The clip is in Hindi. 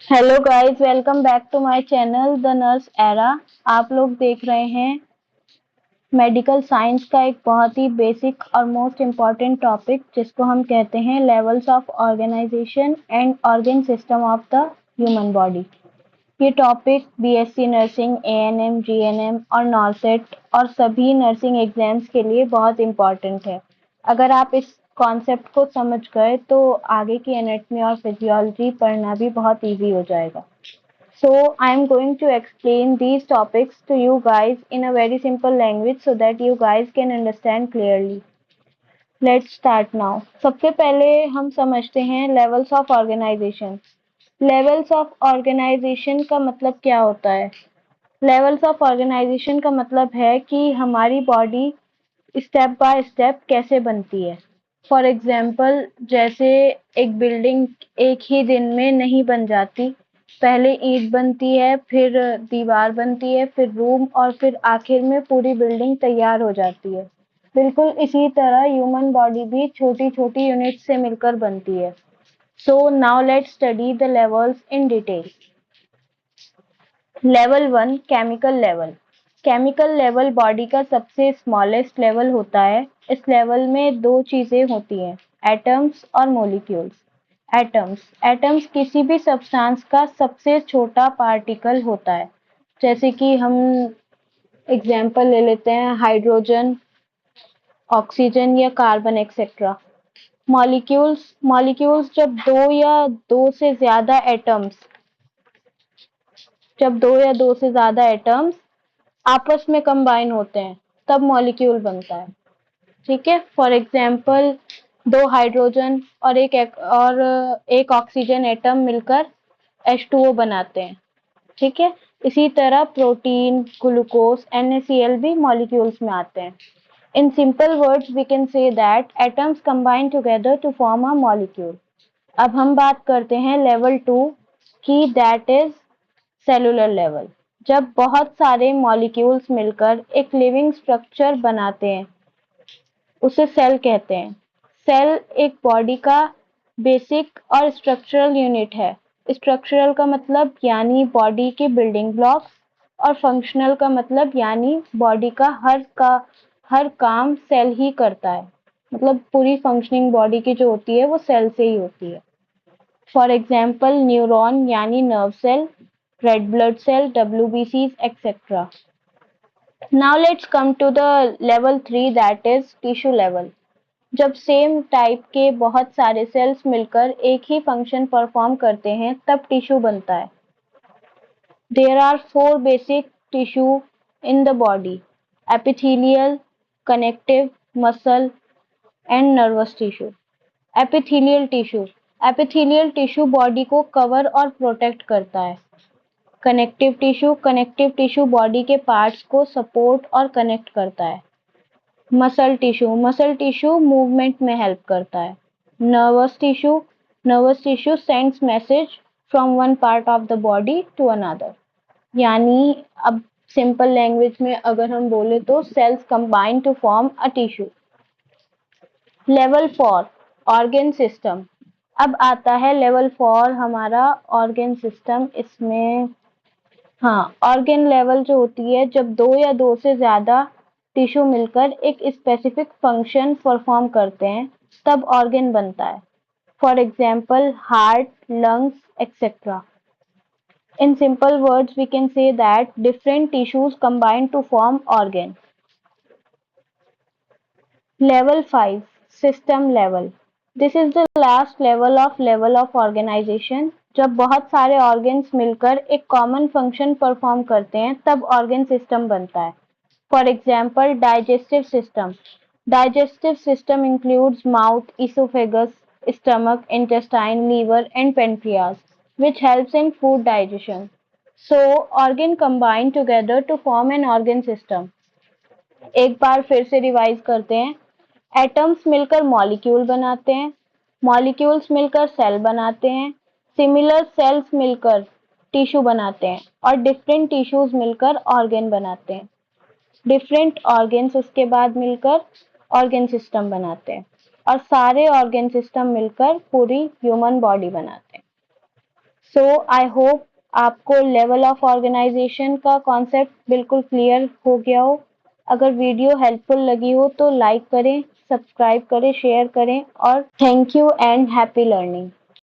Hello guys, welcome back to my channel the nurse era. आप लोग देख रहे हैं मेडिकल साइंस का एक बहुत ही बेसिक और मोस्ट इम्पॉर्टेंट टॉपिक जिसको हम कहते हैं levels of organization and organ system of the human body. ये topic BSc nursing, ANM, GNM और नॉर्सेट और सभी नर्सिंग एग्जाम्स के लिए बहुत इम्पॉर्टेंट है। अगर आप इस कॉन्सेप्ट को समझ गए तो आगे की एनाटॉमी और फिजियोलॉजी पढ़ना भी बहुत इजी हो जाएगा। So I am going to explain these topics to you guys in a very simple language so that you guys can understand clearly. Let's start now. सबसे पहले हम समझते हैं levels of organization. Levels of organization का मतलब क्या होता है? Levels of organization का मतलब है कि हमारी बॉडी स्टेप बाय स्टेप कैसे बनती है। फॉर एग्जाम्पल, जैसे एक बिल्डिंग एक ही दिन में नहीं बन जाती। पहले ईंट बनती है, फिर दीवार बनती है, फिर रूम और फिर आखिर में पूरी बिल्डिंग तैयार हो जाती है। बिल्कुल इसी तरह ह्यूमन बॉडी भी छोटी छोटी यूनिट से मिलकर बनती है। So now let's study the levels in detail. Level 1, chemical level. Chemical level body का सबसे स्मॉलेस्ट लेवल होता है। इस लेवल में दो चीजें होती हैं, एटम्स और मॉलिक्यूल्स। एटम्स किसी भी सब्सटेंस का सबसे छोटा पार्टिकल होता है। जैसे कि हम एग्जांपल ले लेते हैं, हाइड्रोजन, ऑक्सीजन या कार्बन एक्सेट्रा। मॉलिक्यूल्स जब दो से ज्यादा एटम्स आपस में कंबाइन होते हैं तब मॉलिक्यूल बनता है। ठीक है, फॉर एग्जाम्पल, दो हाइड्रोजन और एक ऑक्सीजन एटम मिलकर H2O बनाते हैं। ठीक है, इसी तरह प्रोटीन, ग्लूकोज, NaCl भी मॉलिक्यूल्स में आते हैं। In simple words we can say that atoms combine together to form a molecule. अब हम बात करते हैं लेवल 2 की, दैट इज सेलुलर लेवल। जब बहुत सारे मॉलिक्यूल्स मिलकर एक लिविंग स्ट्रक्चर बनाते हैं उसे सेल कहते हैं। सेल एक बॉडी का बेसिक और स्ट्रक्चरल यूनिट है। स्ट्रक्चरल का मतलब यानी बॉडी के बिल्डिंग ब्लॉक्स, और फंक्शनल का मतलब यानी बॉडी का हर काम सेल ही करता है। मतलब पूरी फंक्शनिंग बॉडी की जो होती है वो सेल से ही होती है। फॉर एग्जाम्पल, न्यूरॉन यानी nerve cell, red blood cell, WBCs, etc. Now let's come to the level 3, that is tissue level. जब सेम टाइप के बहुत सारे सेल्स मिलकर एक ही फंक्शन परफॉर्म करते हैं तब टिश्यू बनता है। There are four basic tissue in the body: epithelial, connective, muscle and nervous tissue. Epithelial tissue body को कवर और प्रोटेक्ट करता है। कनेक्टिव टिश्यू बॉडी के पार्ट्स को सपोर्ट और कनेक्ट करता है। मसल टिश्यू मूवमेंट में हेल्प करता है। Nervous tissue sends message from one part of the body to another. यानी अब सिंपल लैंग्वेज में अगर हम बोले तो cells combine to form a tissue. Level 4, organ system. अब आता है लेवल 4 हमारा ऑर्गन सिस्टम। इसमें ऑर्गन लेवल जो होती है, जब दो या दो से ज्यादा टिश्यू मिलकर एक स्पेसिफिक फंक्शन परफॉर्म करते हैं तब ऑर्गन बनता है। For example, heart, lungs, etcetera. In simple words, we can say that different tissues combine to form organ. Level 5, system level. This is the last level of organization. जब बहुत सारे organs मिलकर एक common function perform करते हैं तब organ system बनता है। For example, digestive system. Digestive system includes mouth, esophagus, stomach, intestine, liver and pancreas, which helps in food digestion. So, organ combine together to form an organ system. एक बार फिर से रिवाइज करते हैं। एटम्स मिलकर मॉलिक्यूल बनाते हैं, मॉलिक्यूल्स मिलकर सेल बनाते हैं, सिमिलर सेल्स मिलकर टिश्यू बनाते हैं और डिफरेंट टिश्यूज मिलकर ऑर्गन बनाते हैं। डिफरेंट ऑर्गन्स उसके बाद मिलकर ऑर्गन सिस्टम बनाते हैं और सारे ऑर्गन सिस्टम मिलकर पूरी ह्यूमन बॉडी बनाते हैं। सो आई होप आपको लेवल ऑफ ऑर्गेनाइजेशन का कॉन्सेप्ट बिल्कुल क्लियर हो गया हो। अगर वीडियो हेल्पफुल लगी हो तो लाइक करें, सब्सक्राइब करें, शेयर करें और thank you and happy learning.